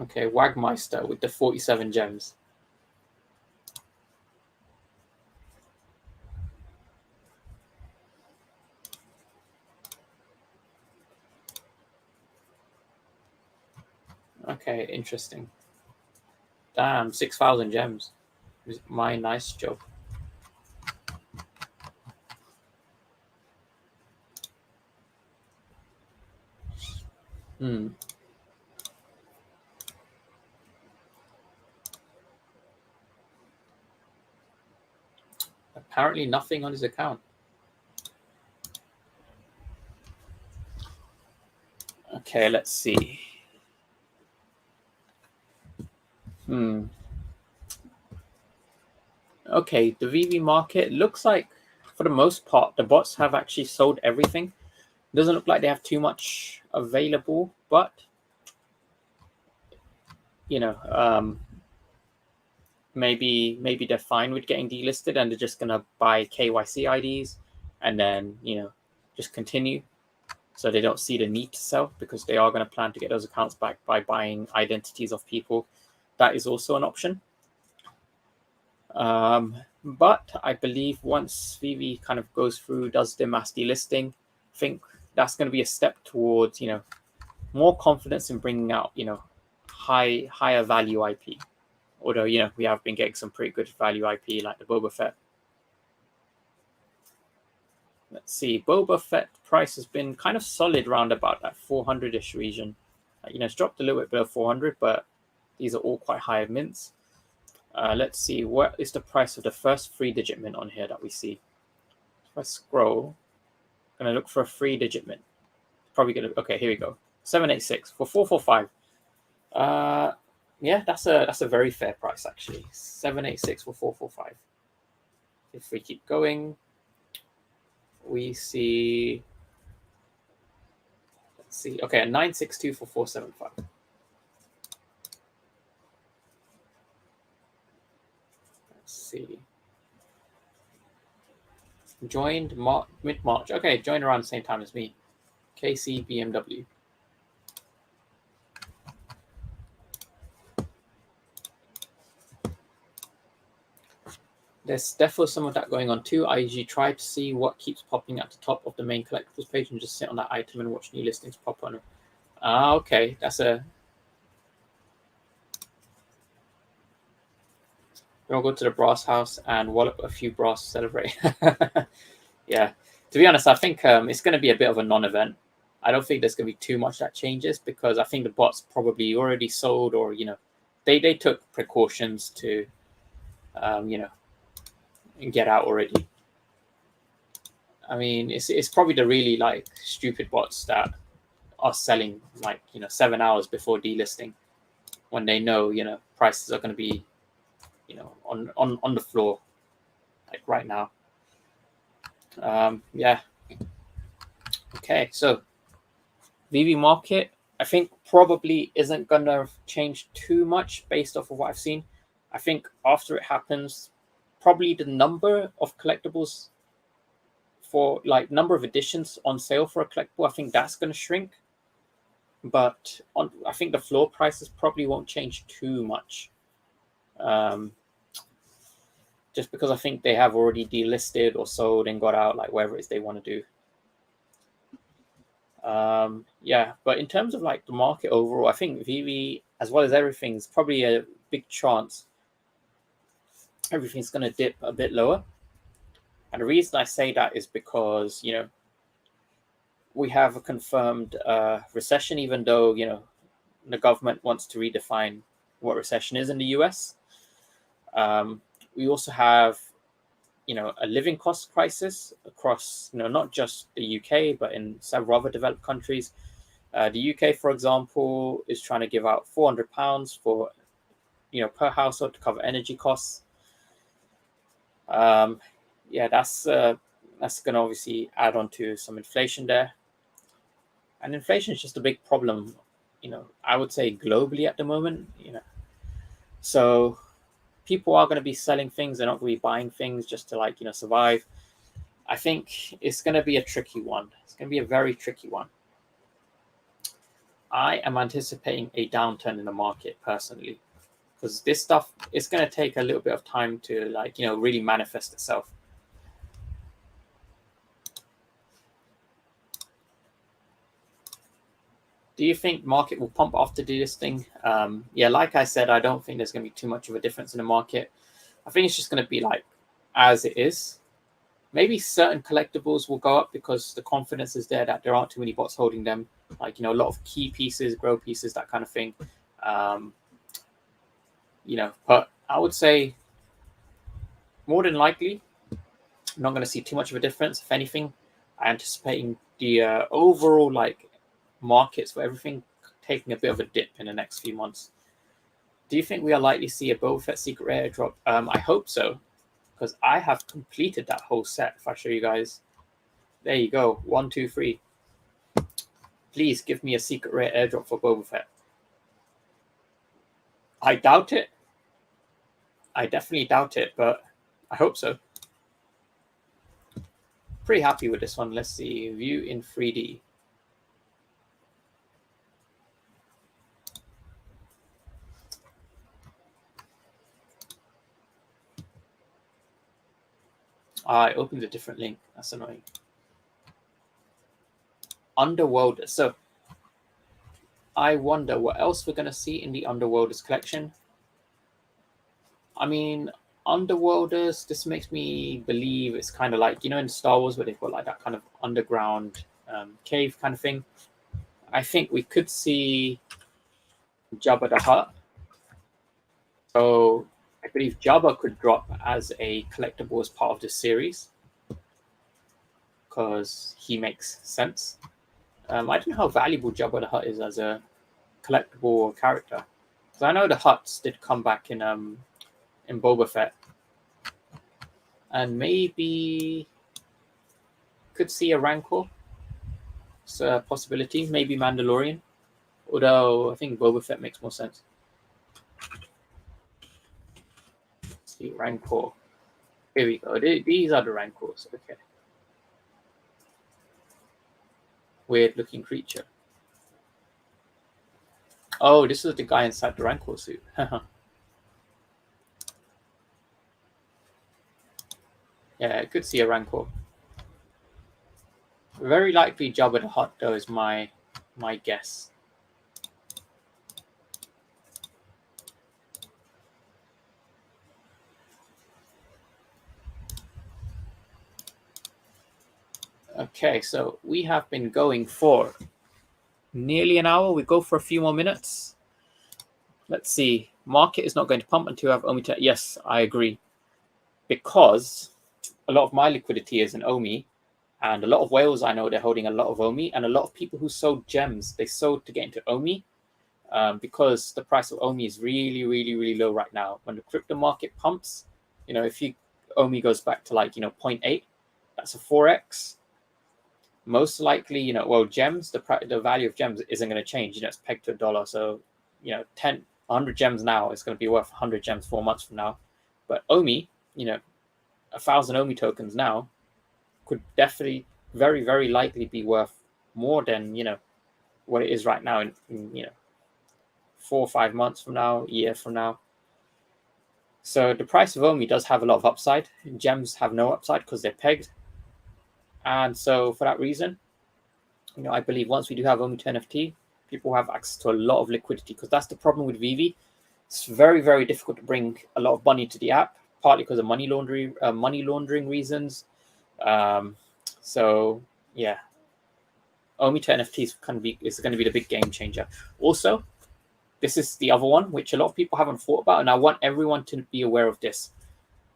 Okay, Wagmeister with the 47 gems. Okay, interesting. Damn, 6,000 gems. My nice job. Hmm. Apparently nothing on his account. Okay, let's see. Okay, the VV market looks like, for the most part, the bots have actually sold everything. Doesn't look like they have too much available, but you know, maybe they're fine with getting delisted and they're just gonna buy KYC IDs and then just continue, so they don't see the need to sell because they are going to plan to get those accounts back by buying identities of people. That is also an option. But I believe once VeVe kind of goes through, does the mass delisting, I think that's going to be a step towards more confidence in bringing out higher value IP. Although we have been getting some pretty good value IP like the Boba Fett. Let's see, Boba Fett price has been kind of solid round about that 400-ish region. It's dropped a little bit below 400, but these are all quite high mints. Let's see, what is the price of the first 3-digit mint on here that we see? If I scroll, I'm going to look for a 3-digit mint. Probably going to, okay, here we go. 786 for 445. Yeah, that's a very fair price actually. 786 for 445. If we keep going, we see, let's see, okay, a 962 for 475. Let's see. Joined mid-March. Okay, joined around the same time as me. KC BMW. There's definitely some of that going on too. I usually try to see what keeps popping at the top of the main collectibles page and just sit on that item and watch new listings pop on. Okay, that's a. We'll go to the brass house and wallop a few brass to celebrate. Yeah, to be honest, I think it's going to be a bit of a non-event. I don't think there's going to be too much that changes because I think the bots probably already sold, or they took precautions to get out already. I mean, it's probably the really like stupid bots that are selling 7 hours before delisting, when they know prices are going to be on the floor like right now. Yeah. Okay, so VV market, I think probably isn't gonna change too much based off of what I've seen. I think after it happens, probably the number of collectibles for number of editions on sale for a collectible, I think that's going to shrink. But I think the floor prices probably won't change too much. Just because I think they have already delisted or sold and got out, like whatever it is they want to do. Yeah, but in terms of like the market overall, I think VV, as well as everything, is probably a big chance everything's going to dip a bit lower. And the reason I say that is because we have a confirmed recession, even though the government wants to redefine what recession is in the US. We also have a living cost crisis across not just the UK but in several other developed countries. The UK, for example, is trying to give out £400 for per household to cover energy costs. Yeah, that's going to obviously add on to some inflation there. And inflation is just a big problem, I would say globally at the moment, So people are going to be selling things. They're not going to be buying things just to survive. I think it's going to be a tricky one. It's going to be a very tricky one. I am anticipating a downturn in the market personally, because this stuff is going to take a little bit of time to really manifest itself. Do you think market will pump after delisting? Yeah, like I said, I don't think there's going to be too much of a difference in the market. I think it's just going to be like as it is. Maybe certain collectibles will go up because the confidence is there that there aren't too many bots holding them. Like, a lot of key pieces, grow pieces, that kind of thing. But I would say more than likely, I'm not going to see too much of a difference. If anything, I'm anticipating the overall markets for everything taking a bit of a dip in the next few months. Do you think we are likely to see a Boba Fett secret rare drop? I hope so, because I have completed that whole set. If I show you guys, there you go, 1, 2, 3. Please give me a secret rare airdrop for Boba Fett. I doubt it. I definitely doubt it, but I hope so. Pretty happy with this one. Let's see, view in 3D. I opened a different link. That's annoying. Underworlders. So I wonder what else we're going to see in the Underworlders collection. I mean, Underworlders, this makes me believe it's kind of like, in Star Wars where they've got like that kind of underground cave kind of thing. I think we could see Jabba the Hutt. So I believe Jabba could drop as a collectible as part of this series because he makes sense. I don't know how valuable Jabba the Hutt is as a collectible character, because I know the Hutts did come back in Boba Fett, and maybe could see a Rancor. It's a possibility. Maybe Mandalorian, although I think Boba Fett makes more sense. Let's see, Rancor. Here we go. These are the Rancors. Okay. Weird looking creature. Oh, this is the guy inside the Rancor suit. Yeah, I could see a Rancor. Very likely Jabba the Hutt, though, is my guess. Okay, so we have been going for nearly an hour. We go for a few more minutes. Let's see. Market is not going to pump until I have OMI. Yes, I agree. Because a lot of my liquidity is in OMI, and a lot of whales I know they're holding a lot of OMI, and a lot of people who sold gems, they sold to get into OMI because the price of OMI is really, really, really low right now. When the crypto market pumps, if OMI goes back to 0.8, that's a 4x. Most likely, gems, the value of gems isn't going to change. It's pegged to $1. So, 100 gems now is going to be worth 100 gems 4 months from now. But OMI, 1,000 OMI tokens now could definitely very, very likely be worth more than, what it is right now in 4 or 5 months from now, a year from now. So the price of OMI does have a lot of upside. Gems have no upside because they're pegged. And so for that reason, I believe once we do have OMI to NFT, people have access to a lot of liquidity, because that's the problem with VeVe. It's very, very difficult to bring a lot of money to the app, partly because of money laundering reasons. So yeah, OMI to NFT is going to be the big game changer. Also, this is the other one which a lot of people haven't thought about, and I want everyone to be aware of this.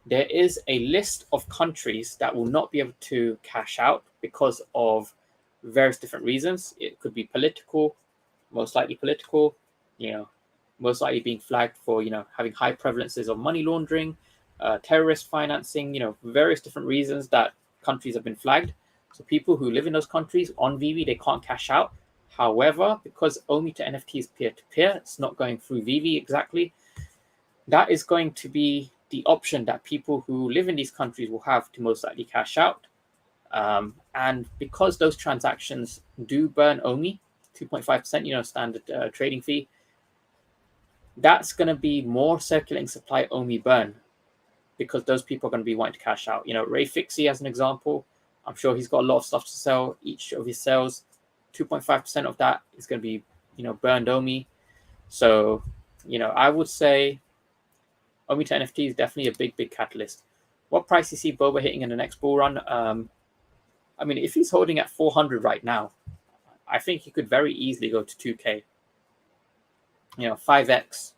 There is a list of countries that will not be able to cash out because of various different reasons. It could be political, most likely political, most likely being flagged for, having high prevalences of money laundering, terrorist financing, various different reasons that countries have been flagged. So people who live in those countries on VeVe, they can't cash out. However, because OMI to NFT is peer-to-peer, it's not going through VeVe exactly. That is going to be the option that people who live in these countries will have to most likely cash out. And because those transactions do burn OMI, 2.5%, standard trading fee, that's going to be more circulating supply OMI burn, because those people are going to be wanting to cash out. Ray Fixie, as an example, I'm sure he's got a lot of stuff to sell. Each of his sales, 2.5% of that is going to be, burned Omi. So, I would say Omi to NFT is definitely a big catalyst. What price you see Boba hitting in the next bull run? I mean, if he's holding at 400 right now, I think he could very easily go to 2K. 5x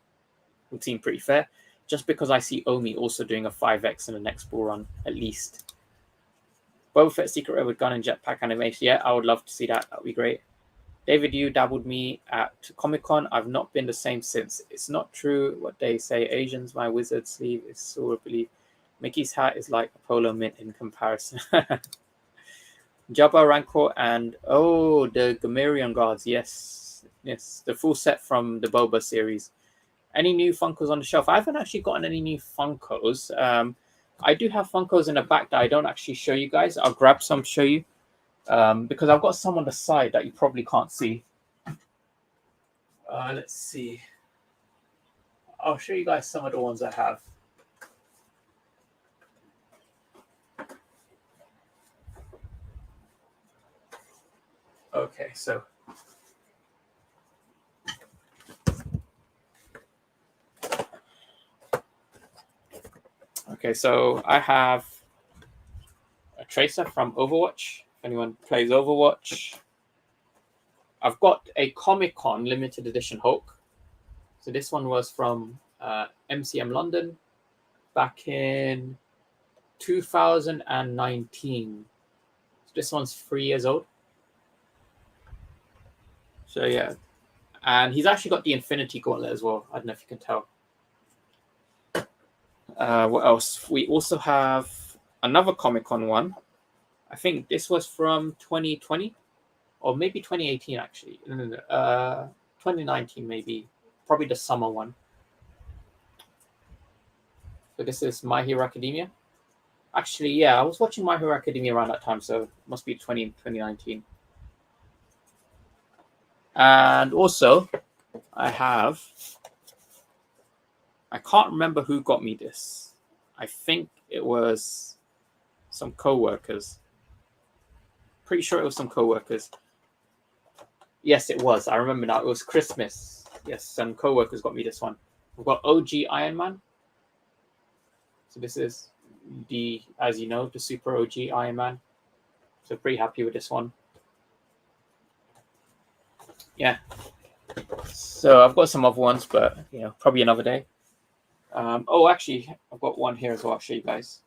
would seem pretty fair, just because I see Omi also doing a 5x in the next bull run, at least. Boba Fett Secret Rare with gun and jetpack animation. Yeah, I would love to see that. That would be great. David Yu dabbled me at Comic-Con. I've not been the same since. It's not true what they say. Asians, my wizard sleeve is sort of believe. Mickey's hat is like a polo mint in comparison. Jabba Rancor and the Gamerian guards. Yes, the full set from the Boba series. Any new Funkos on the shelf? I haven't actually gotten any new Funkos. I do have Funkos in the back that I don't actually show you guys. I'll grab some, show you, because I've got some on the side that you probably can't see. Let's see. I'll show you guys some of the ones I have. Okay, so I have a Tracer from Overwatch. If anyone plays Overwatch, I've got a Comic-Con limited edition Hulk. So this one was from MCM London back in 2019. So this one's 3 years old. So yeah, and he's actually got the Infinity Gauntlet as well. I don't know if you can tell. What else? We also have another Comic-Con one. I think this was from 2020 or maybe 2018 actually. 2019 maybe. Probably the summer one. So this is My Hero Academia. Actually, yeah, I was watching My Hero Academia around that time, so it must be 2019. And also, I can't remember who got me this. I think it was some co-workers. Pretty sure it was some co-workers. Yes, it was. I remember now. It was Christmas. Yes, some co-workers got me this one. We've got OG Iron Man. So this is as you know, the Super OG Iron Man. So pretty happy with this one. Yeah. So I've got some other ones, but probably another day. Actually, I've got one here as well. I'll show you guys.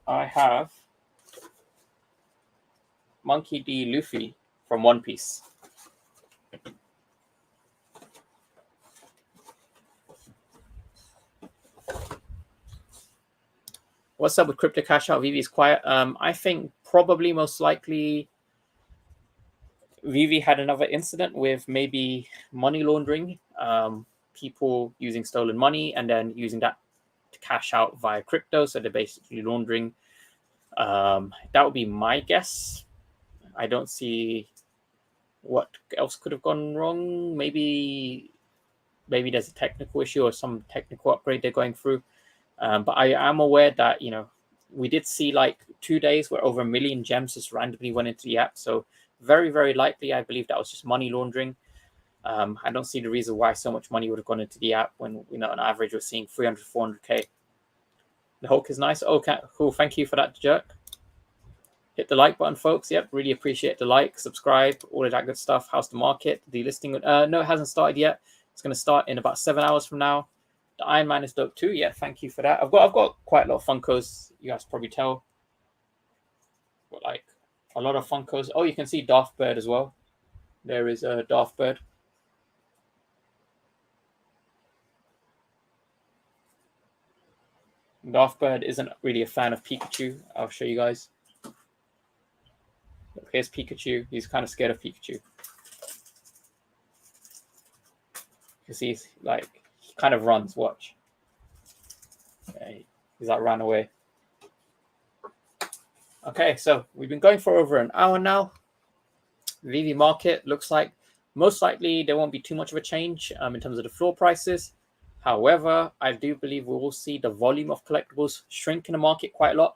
I have Monkey D. Luffy from One Piece. What's up with crypto cash out? VeVe's quiet. I think probably most likely VeVe had another incident with maybe money laundering, people using stolen money and then using that to cash out via crypto. So they're basically laundering. That would be my guess. I don't see what else could have gone wrong. Maybe there's a technical issue or some technical upgrade they're going through. But I am aware that, we did see like 2 days where over 1 million gems just randomly went into the app. So very, very likely, I believe that was just money laundering. I don't see the reason why so much money would have gone into the app when, on average, we're seeing 300, 400K. The Hulk is nice. Okay, cool. Thank you for that, Jerk. Hit the like button, folks. Yep, really appreciate the like, subscribe, all of that good stuff. How's the market? The listing? No, it hasn't started yet. It's going to start in about 7 hours from now. The Iron Man is dope too. Yeah, thank you for that. I've got quite a lot of Funkos. You guys probably tell. Got like a lot of Funkos. Oh, you can see Darth Bird as well. There is a Darth Bird. Darth Bird isn't really a fan of Pikachu. I'll show you guys. Here's Pikachu. He's kind of scared of Pikachu. Because he's like, he kind of runs. Watch. Okay, he's like ran away. Okay, so we've been going for over an hour now. VeVe market looks like most likely there won't be too much of a change in terms of the floor prices. However, I do believe we will see the volume of collectibles shrink in the market quite a lot.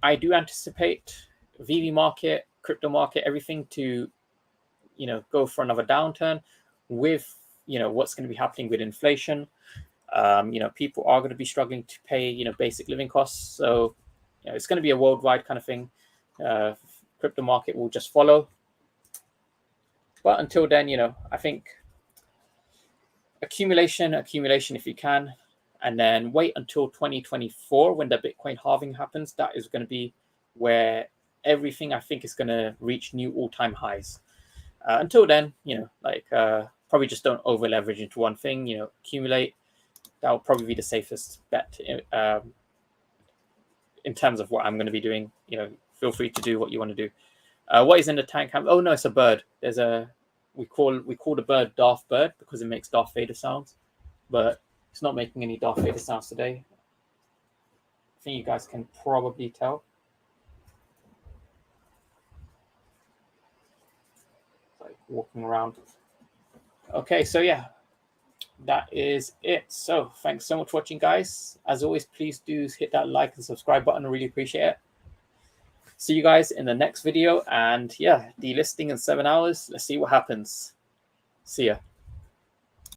I do anticipate VeVe market, crypto market, everything to, go for another downturn with, what's going to be happening with inflation. People are going to be struggling to pay, basic living costs. So, it's going to be a worldwide kind of thing. Crypto market will just follow. But until then, I think accumulation if you can, and then wait until 2024 when the Bitcoin halving happens. That is going to be where everything, I think, is going to reach new all-time highs. Until then, probably just don't over leverage into one thing. Accumulate. That will probably be the safest bet in terms of what I'm going to be doing. Feel free to do what you want to do. What is in the tank? Oh no, it's a bird. We call the bird Darth Bird because it makes Darth Vader sounds, but it's not making any Darth Vader sounds today. I think you guys can probably tell. Like walking around. Okay, so yeah, that is it. So thanks so much for watching, guys. As always, please do hit that like and subscribe button. I really appreciate it. See you guys in the next video. And yeah, delisting in 7 hours. Let's see what happens. See ya.